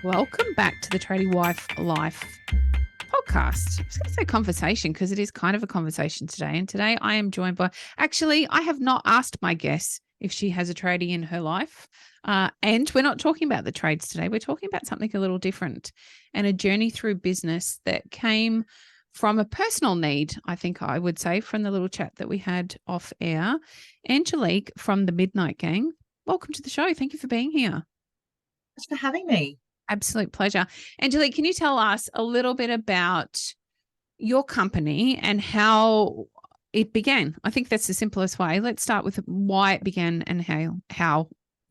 Welcome back to the Tradie Wife Life podcast. I was going to say conversation because it is kind of a conversation today. And today I am joined by, actually, I have not asked my guest if she has a tradie in her life. And we're not talking about the trades today. We're talking about something a little different and a journey through business that came from a personal need, I think I would say, from the little chat that we had off air. Angelique from the Midnight Gang, welcome to the show. Thank you for being here. Thanks for having me. Absolute pleasure. Angelique, can you tell us a little bit about your company and how it began? I think that's the simplest way. Let's start with why it began and how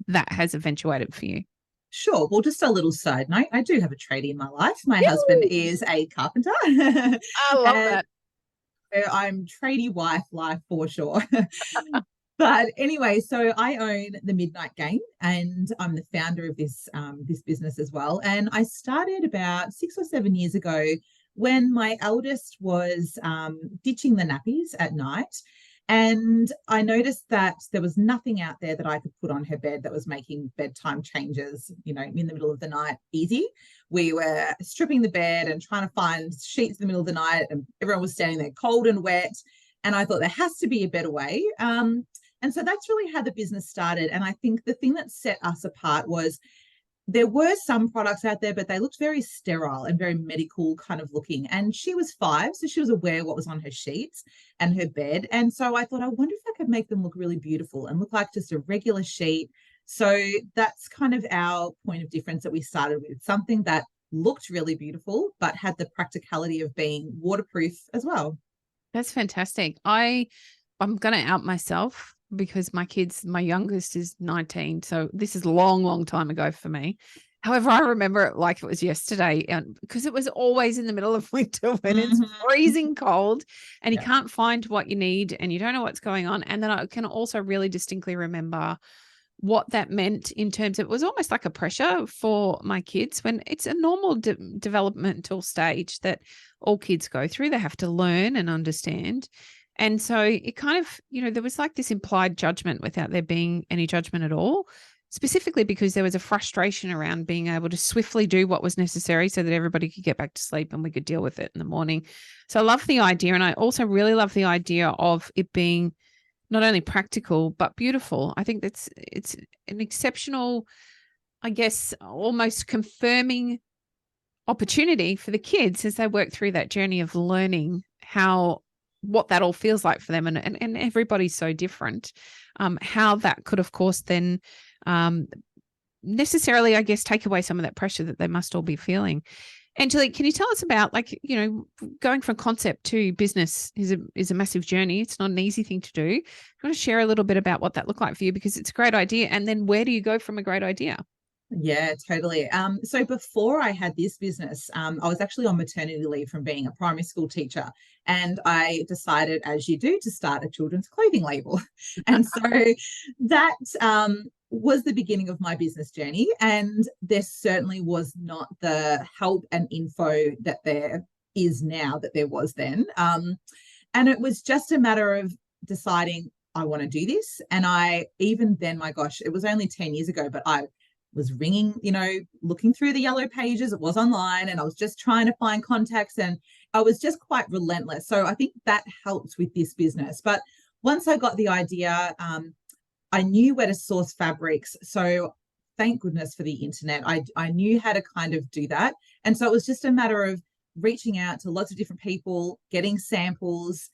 that has eventuated for you. Sure. Well, just a little side note. I do have a tradie in my life. My Yay! husband is a carpenter. I love And that. so I'm tradie wife life for sure. But anyway, so I own the Midnight Gang and I'm the founder of this business as well. And I started about 6 or 7 years ago when my eldest was ditching the nappies at night. And I noticed that there was nothing out there that I could put on her bed that was making bedtime changes, in the middle of the night easy. We were stripping the bed and trying to find sheets in the middle of the night, and everyone was standing there cold and wet. And I thought there has to be a better way. And so that's really how the business started. And I think the thing that set us apart was there were some products out there, but they looked very sterile and very medical kind of looking. And she was 5, so she was aware what was on her sheets and her bed. And so I thought, I wonder if I could make them look really beautiful and look like just a regular sheet. So that's kind of our point of difference that we started with, something that looked really beautiful, but had the practicality of being waterproof as well. That's fantastic. I'm going to out myself because my youngest is 19. So this is a long, long time ago for me. However, I remember it like it was yesterday, and because it was always in the middle of winter when it's freezing cold and you can't find what you need and you don't know what's going on. And then I can also really distinctly remember what that meant in terms of, it was almost like a pressure for my kids when it's a normal developmental stage that all kids go through. They have to learn and understand. And so it kind of, there was like this implied judgment without there being any judgment at all, specifically because there was a frustration around being able to swiftly do what was necessary so that everybody could get back to sleep and we could deal with it in the morning. So I love the idea. And I also really love the idea of it being not only practical, but beautiful. I think it's an exceptional, I guess, almost confirming opportunity for the kids as they work through that journey of learning what that all feels like for them. And everybody's so different. How that could, of course, then necessarily, I guess, take away some of that pressure that they must all be feeling. Angelique, can you tell us about, going from concept to business is a massive journey. It's not an easy thing to do. You want to share a little bit about what that looked like for you, because it's a great idea. And then where do you go from a great idea? Yeah, totally. So before I had this business, I was actually on maternity leave from being a primary school teacher. And I decided, as you do, to start a children's clothing label. And so that was the beginning of my business journey. And there certainly was not the help and info that there is now that there was then. And it was just a matter of deciding I want to do this. And even then, my gosh, it was only 10 years ago, but I was ringing, looking through the yellow pages. It was online and I was just trying to find contacts and I was just quite relentless. So I think that helped with this business. But once I got the idea, I knew where to source fabrics. So thank goodness for the internet. I knew how to kind of do that. And so it was just a matter of reaching out to lots of different people, getting samples,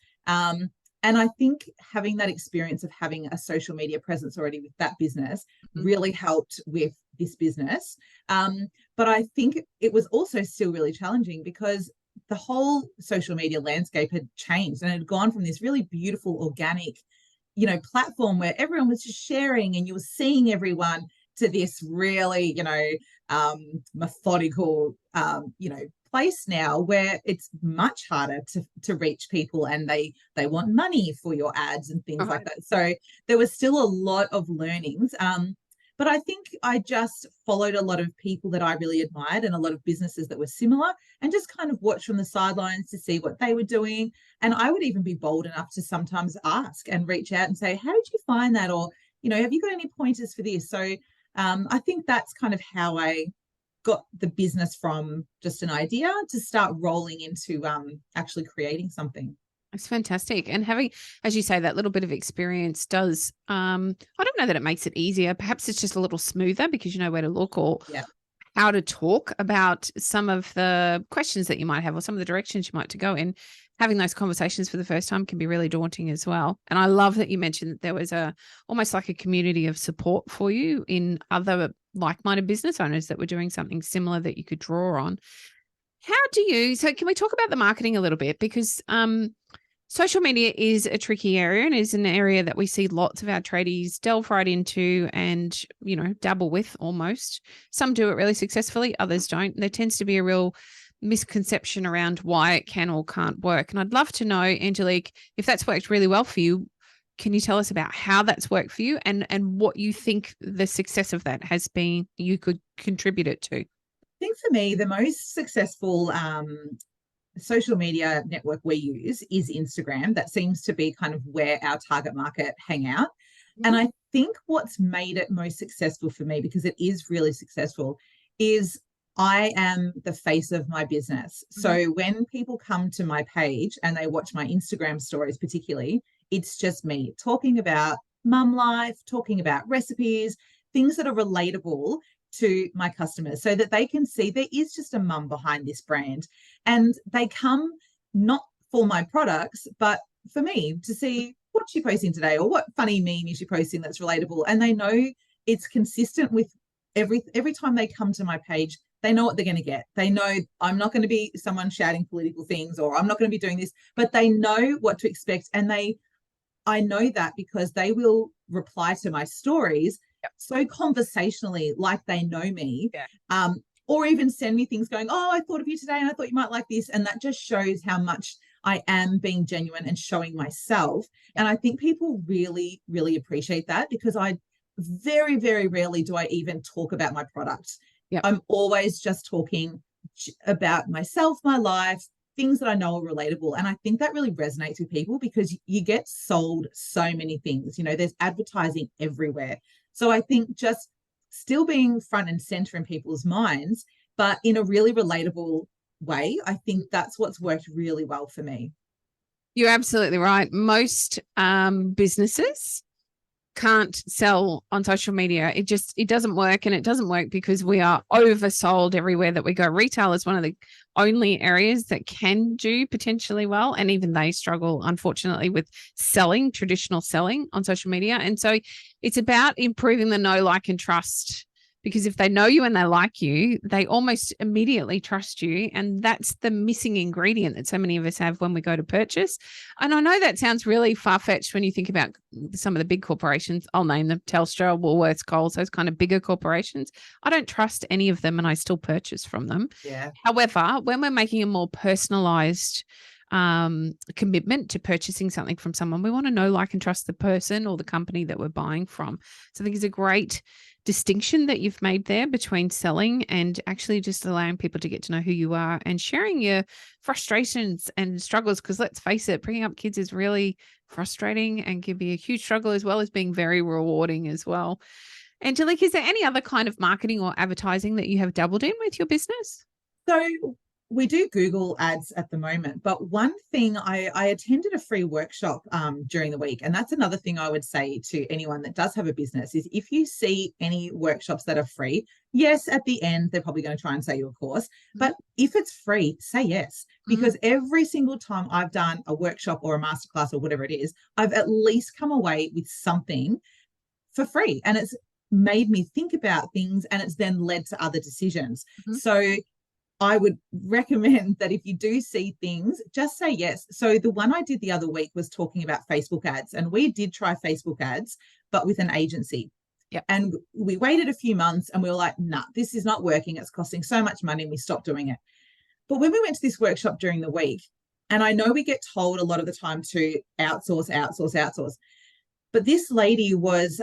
and I think having that experience of having a social media presence already with that business really helped with this business. But I think it was also still really challenging because the whole social media landscape had changed and it had gone from this really beautiful, organic, platform where everyone was just sharing and you were seeing everyone to this really, methodical, place now where it's much harder to reach people and they want money for your ads and things like that. So there was still a lot of learnings. But I think I just followed a lot of people that I really admired and a lot of businesses that were similar and just kind of watched from the sidelines to see what they were doing. And I would even be bold enough to sometimes ask and reach out and say, how did you find that? Or, have you got any pointers for this? So I think that's kind of how I got the business from just an idea to start rolling into actually creating something. It's fantastic. And having, as you say, that little bit of experience does, I don't know that it makes it easier. Perhaps it's just a little smoother because you know where to look or how to talk about some of the questions that you might have or some of the directions you might to go in. Having those conversations for the first time can be really daunting as well. And I love that you mentioned that there was almost like a community of support for you in other like-minded business owners that were doing something similar that you could draw on. So can we talk about the marketing a little bit? Because social media is a tricky area and is an area that we see lots of our tradies delve right into and, you know, dabble with almost. Some do it really successfully, others don't. There tends to be a real misconception around why it can or can't work. And I'd love to know, Angelique, if that's worked really well for you, can you tell us about how that's worked for you and what you think the success of that has been you could contribute it to? I think for me, the most successful social media network we use is Instagram. That seems to be kind of where our target market hang out. And I think what's made it most successful for me, because it is really successful, is I am the face of my business. So when people come to my page and they watch my Instagram stories, particularly, it's just me talking about mum life, talking about recipes, things that are relatable to my customers so that they can see there is just a mum behind this brand. And they come not for my products, but for me to see what's she posting today or what funny meme is she posting that's relatable. And they know it's consistent with every time they come to my page, they know what they're going to get. They know I'm not going to be someone shouting political things or I'm not going to be doing this, but they know what to expect. And I know that because they will reply to my stories so conversationally, like they know me, or even send me things going, oh, I thought of you today and I thought you might like this. And that just shows how much I am being genuine and showing myself. And I think people really, really appreciate that because I very, very rarely do I even talk about my products. I'm always just talking about myself, my life, things that I know are relatable. And I think that really resonates with people because you get sold so many things. You know, there's advertising everywhere. So I think just still being front and center in people's minds, but in a really relatable way, I think that's what's worked really well for me. You're absolutely right. Most businesses can't sell on social media. It doesn't work, and it doesn't work because we are oversold everywhere that we go. Retail is one of the only areas that can do potentially well, and even they struggle, unfortunately, with traditional selling on social media. And so it's about improving the know, like, and trust. Because if they know you and they like you, they almost immediately trust you. And that's the missing ingredient that so many of us have when we go to purchase. And I know that sounds really far-fetched when you think about some of the big corporations. I'll name them: Telstra, Woolworths, Coles, those kind of bigger corporations. I don't trust any of them and I still purchase from them. However, when we're making a more personalized commitment to purchasing something from someone, we want to know, like, and trust the person or the company that we're buying from. So I think it's a great distinction that you've made there between selling and actually just allowing people to get to know who you are and sharing your frustrations and struggles. Because let's face it, bringing up kids is really frustrating and can be a huge struggle as well as being very rewarding as well. Angelique, is there any other kind of marketing or advertising that you have dabbled in with your business? So we do Google ads at the moment, but one thing I attended a free workshop during the week, and that's another thing I would say to anyone that does have a business is if you see any workshops that are free, yes, at the end they're probably going to try and sell you a course, but if it's free, say yes, because every single time I've done a workshop or a masterclass or whatever it is, I've at least come away with something for free, and it's made me think about things, and it's then led to other decisions. So I would recommend that if you do see things, just say yes. So the one I did the other week was talking about Facebook ads, and we did try Facebook ads, but with an agency. And we waited a few months and we were like, nah, this is not working. It's costing so much money. And we stopped doing it. But when we went to this workshop during the week, and I know we get told a lot of the time to outsource. But this lady was,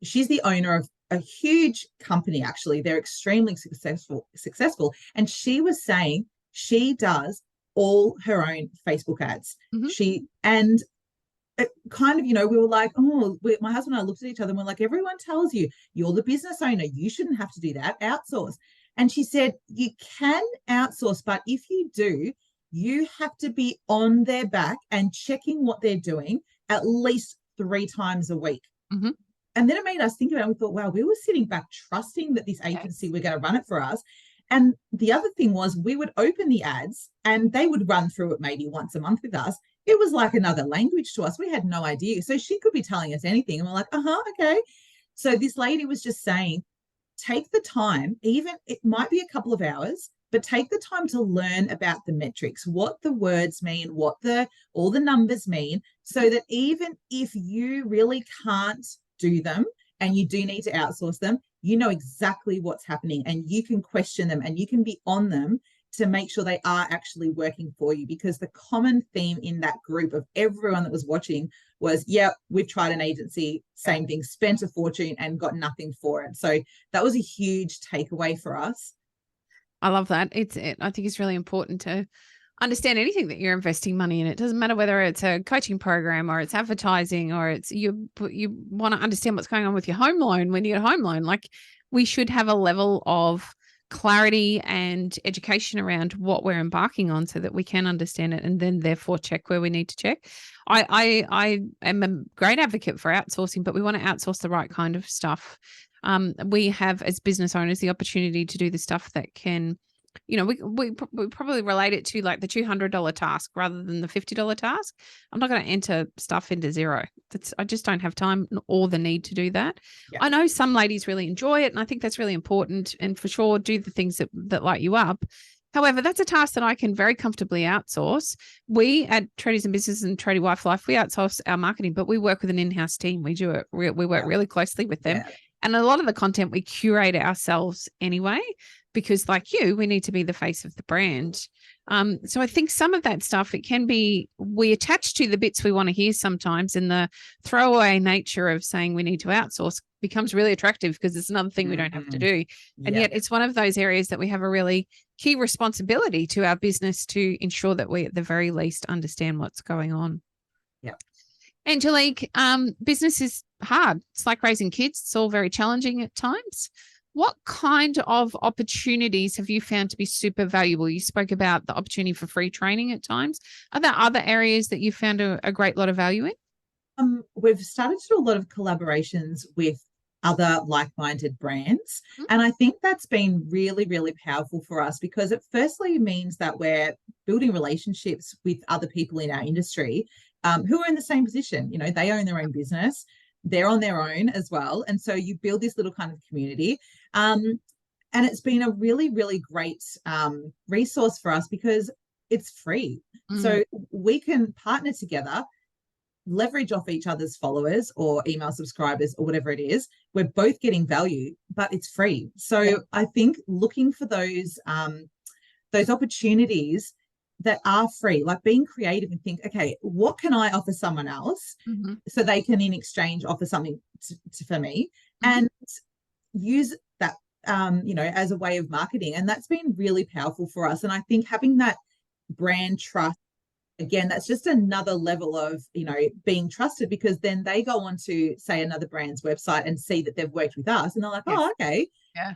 she's the owner of a huge company, actually. They're extremely successful. And she was saying she does all her own Facebook ads. And it kind of, we were like, my husband and I looked at each other and we're like, everyone tells you you're the business owner. You shouldn't have to do that. Outsource. And she said, you can outsource, but if you do, you have to be on their back and checking what they're doing at least 3 times a week. Mm-hmm. And then it made us think about it. We thought, wow, we were sitting back trusting that this agency were going to run it for us. And the other thing was we would open the ads and they would run through it maybe once a month with us. It was like another language to us. We had no idea. So she could be telling us anything. And we're like, okay. So this lady was just saying, take the time, even it might be a couple of hours, but take the time to learn about the metrics, what the words mean, what all the numbers mean, so that even if you really can't do them and you do need to outsource them, you know exactly what's happening and you can question them and you can be on them to make sure they are actually working for you. Because the common theme in that group of everyone that was watching was, yeah, we've tried an agency, same thing, spent a fortune and got nothing for it. So that was a huge takeaway for us. I love that. I think it's really important to understand anything that you're investing money in. It doesn't matter whether it's a coaching program or it's advertising or it's you want to understand what's going on with your home loan when you get a home loan. Like, we should have a level of clarity and education around what we're embarking on so that we can understand it and then therefore check where we need to check. I am a great advocate for outsourcing, but we want to outsource the right kind of stuff. We have, as business owners, the opportunity to do the stuff that can, we probably relate it to like the $200 task rather than the $50 task. I'm not going to enter stuff into Xero. I just don't have time or the need to do that. Yeah. I know some ladies really enjoy it, and I think that's really important, and for sure do the things that light you up. However, that's a task that I can very comfortably outsource. We at Tradies and Business and Tradie Wife Life, we outsource our marketing, but we work with an in-house team. We do it. We work really closely with them. Yeah. And a lot of the content we curate ourselves anyway, because like you, we need to be the face of the brand. So I think some of that stuff, it can be, we attach to the bits we want to hear sometimes, and the throwaway nature of saying we need to outsource becomes really attractive because it's another thing we don't have to do. And yet it's one of those areas that we have a really key responsibility to our business to ensure that we at the very least understand what's going on. Yeah. Angelique, business is hard. It's like raising kids. It's all very challenging at times. What kind of opportunities have you found to be super valuable? You spoke about the opportunity for free training at times. Are there other areas that you found a great lot of value in? We've started to do a lot of collaborations with other like-minded brands. Mm-hmm. And I think that's been really, really powerful for us, because it firstly means that we're building relationships with other people in our industry who are in the same position. You know, they own their own business. They're on their own as well. And so you build this little kind of community. And it's been a really, really great resource for us because it's free. Mm. So we can partner together, leverage off each other's followers or email subscribers or whatever it is. We're both getting value, but it's free. So I think looking for those opportunities that are free, like being creative and think, okay, what can I offer someone else so they can in exchange offer something for me, and use that, as a way of marketing. And that's been really powerful for us. And I think having that brand trust, again, that's just another level of, being trusted, because then they go on to, say, another brand's website and see that they've worked with us and they're like, oh, okay. Yeah.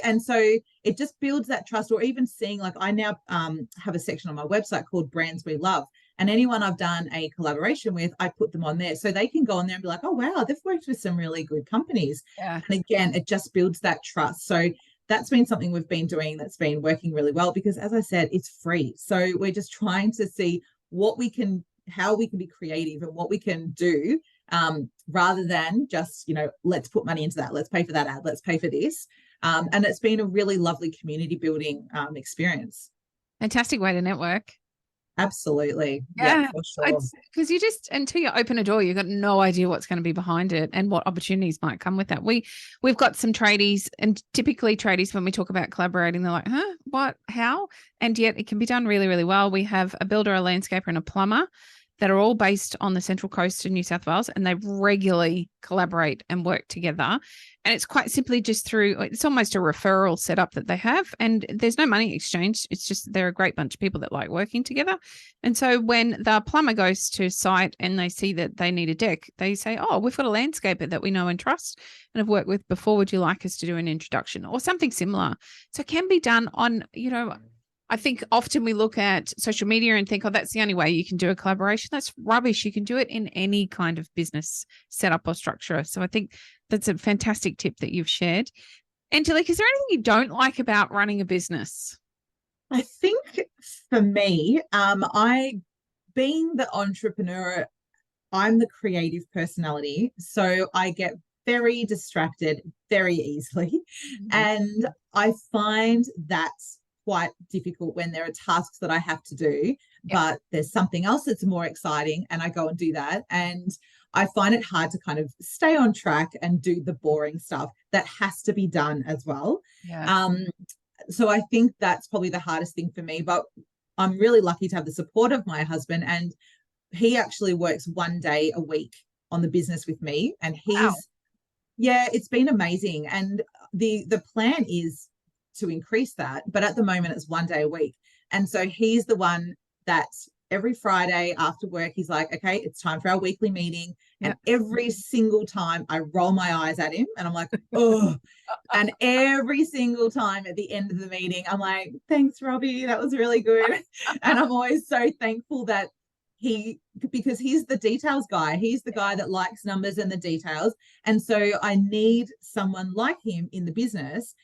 And so it just builds that trust. Or even seeing, like, I now have a section on my website called Brands We Love. And anyone I've done a collaboration with, I put them on there so they can go on there and be like, oh, wow, they've worked with some really good companies. Yeah. And again, it just builds that trust. So that's been something we've been doing that's been working really well, because, as I said, it's free. So we're just trying to see how we can be creative and what we can do, rather than just, let's put money into that. Let's pay for that ad. Let's pay for this. And it's been a really lovely community building experience. Fantastic way to network. Absolutely. Yeah, for sure. Because you just, until you open a door, you've got no idea what's going to be behind it and what opportunities might come with that. We've got some tradies, and typically tradies, when we talk about collaborating, they're like, huh, what, how? And yet it can be done really, really well. We have a builder, a landscaper, and a plumber that are all based on the Central Coast of New South Wales, and they regularly collaborate and work together. And it's quite simply just through, it's almost a referral setup that they have. And there's no money exchange. It's just they're a great bunch of people that like working together. And so when the plumber goes to site and they see that they need a deck, they say, oh, we've got a landscaper that we know and trust and have worked with before. Would you like us to do an introduction or something similar? So it can be done on, I think often we look at social media and think, oh, that's the only way you can do a collaboration. That's rubbish. You can do it in any kind of business setup or structure. So I think that's a fantastic tip that you've shared. Angelique, is there anything you don't like about running a business? I think for me, I being the entrepreneur, I'm the creative personality. So I get very distracted very easily. And I find that's quite difficult when there are tasks that I have to do, but there's something else that's more exciting and I go and do that. And I find it hard to kind of stay on track and do the boring stuff that has to be done as well. So I think that's probably the hardest thing for me, but I'm really lucky to have the support of my husband, and he actually works 1 day a week on the business with me, and it's been amazing. And the plan is to increase that, but at the moment it's 1 day a week. And so he's the one that every Friday after work, he's like, okay, it's time for our weekly meeting. And every single time I roll my eyes at him and I'm like, oh, and every single time at the end of the meeting, I'm like, thanks, Robbie, that was really good. And I'm always so thankful that because he's the details guy. He's the guy that likes numbers and the details. And so I need someone like him in the business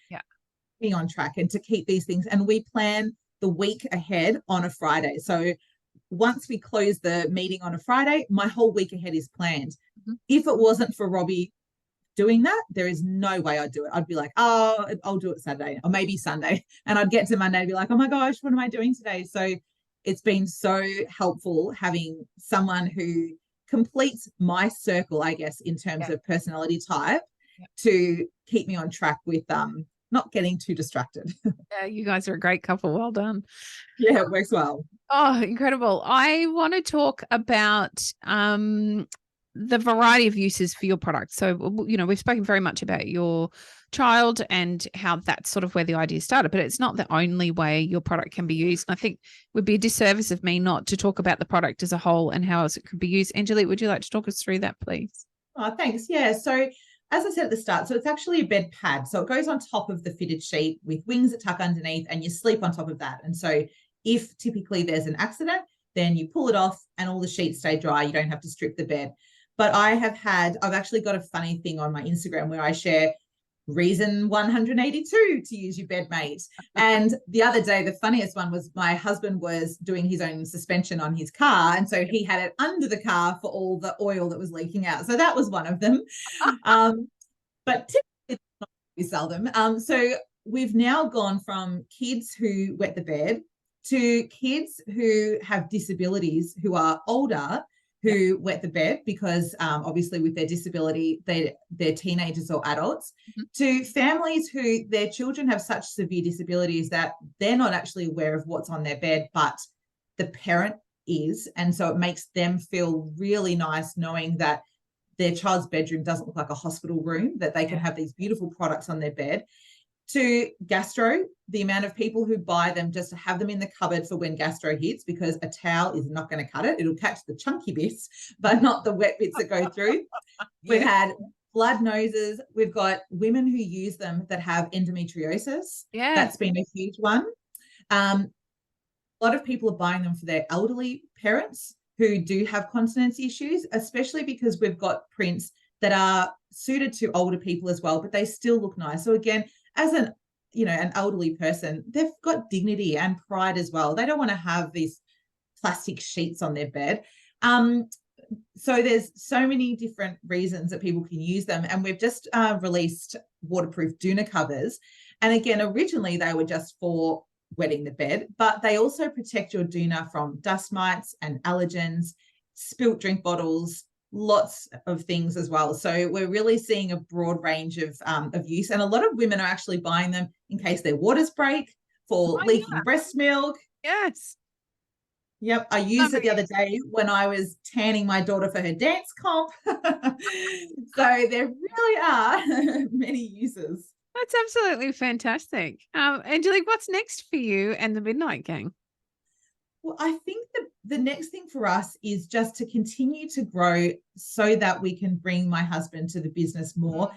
be on track and to keep these things. And we plan the week ahead on a Friday. So once we close the meeting on a Friday, my whole week ahead is planned. If it wasn't for Robbie doing that, there is no way I'd do it. I'd be like, oh, I'll do it Saturday or maybe Sunday. And I'd get to Monday and be like, oh my gosh, what am I doing today? So it's been so helpful having someone who completes my circle, I guess, in terms of personality type to keep me on track with not getting too distracted. Yeah, you guys are a great couple. Well done. Yeah, it works well. Oh, incredible. I want to talk about the variety of uses for your product. So, we've spoken very much about your child and how that's sort of where the idea started, but it's not the only way your product can be used. And I think it would be a disservice of me not to talk about the product as a whole and how else it could be used. Angelique, would you like to talk us through that, please? Oh, thanks. Yeah. So as I said at the start, so it's actually a bed pad. So it goes on top of the fitted sheet with wings that tuck underneath and you sleep on top of that. And so if typically there's an accident, then you pull it off and all the sheets stay dry. You don't have to strip the bed. But I've actually got a funny thing on my Instagram where I share reason 182 to use your bed mate. And the other day, the funniest one was my husband was doing his own suspension on his car. And so he had it under the car for all the oil that was leaking out. So that was one of them. But typically we sell them. So we've now gone from kids who wet the bed to kids who have disabilities who are older who wet the bed because obviously with their disability, they're teenagers or adults, to families who their children have such severe disabilities that they're not actually aware of what's on their bed, but the parent is. And so it makes them feel really nice knowing that their child's bedroom doesn't look like a hospital room, that they can have these beautiful products on their bed. To gastro, the amount of people who buy them just to have them in the cupboard for when gastro hits, because a towel is not going to cut it. It'll catch the chunky bits, but not the wet bits that go through. We've had blood noses. We've got women who use them that have endometriosis. That's been a huge one. A lot of people are buying them for their elderly parents who do have continence issues, especially because we've got prints that are suited to older people as well, but they still look nice. So again, as an elderly person, they've got dignity and pride as well. They don't want to have these plastic sheets on their bed. So there's so many different reasons that people can use them. And we've just released waterproof doona covers. And again, originally they were just for wetting the bed, but they also protect your doona from dust mites and allergens, spilt drink bottles, lots of things as well. So we're really seeing a broad range of use. And a lot of women are actually buying them in case their waters break, for leaking breast milk. Yes. Yep, I used it the other day when I was tanning my daughter for her dance comp. So there really are many uses. That's absolutely fantastic. Angelique, what's next for you and the Midnight Gang? Well, I think the next thing for us is just to continue to grow so that we can bring my husband to the business more.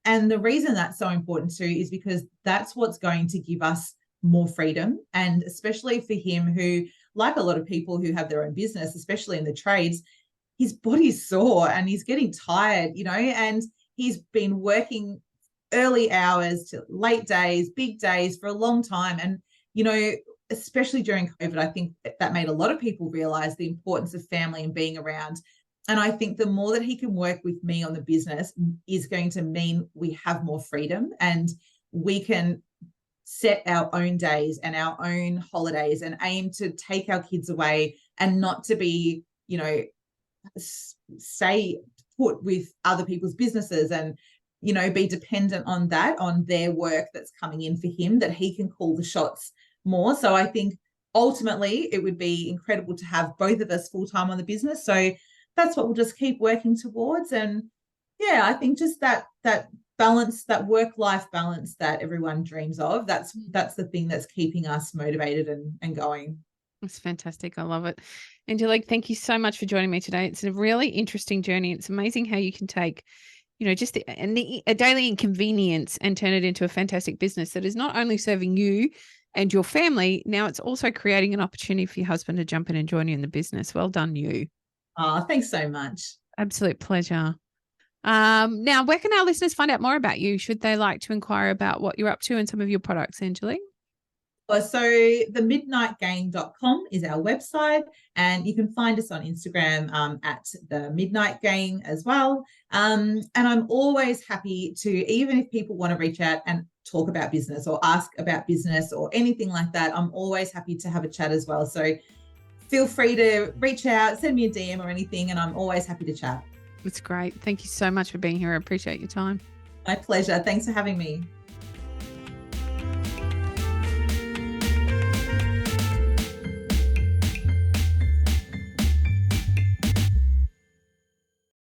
And the reason that's so important too is because that's what's going to give us more freedom. And especially for him, who, like a lot of people who have their own business, especially in the trades, his body's sore and he's getting tired, and he's been working early hours to late days, big days for a long time. And, especially during COVID, I think that made a lot of people realize the importance of family and being around. And I think the more that he can work with me on the business is going to mean we have more freedom and we can set our own days and our own holidays and aim to take our kids away and not to be, stay put with other people's businesses and, be dependent on their work that's coming in for him, that he can call the shots more. So I think ultimately it would be incredible to have both of us full-time on the business. So that's what we'll just keep working towards. And yeah, I think just that balance, that work-life balance that everyone dreams of, that's the thing that's keeping us motivated and going. That's fantastic. I love it. Angelique, thank you so much for joining me today. It's a really interesting journey. It's amazing how you can take, just a daily inconvenience and turn it into a fantastic business that is not only serving you and your family, now it's also creating an opportunity for your husband to jump in and join you in the business. Well done, you. Oh, thanks so much. Absolute pleasure. Now, where can our listeners find out more about you should they like to inquire about what you're up to and some of your products, Angelique? So themidnightgang.com is our website, and you can find us on Instagram at the Midnight Gang as well. And I'm always happy to, even if people want to reach out and talk about business or ask about business or anything like that, I'm always happy to have a chat as well. So feel free to reach out, send me a DM or anything, and I'm always happy to chat. That's great. Thank you so much for being here. I appreciate your time. My pleasure. Thanks for having me.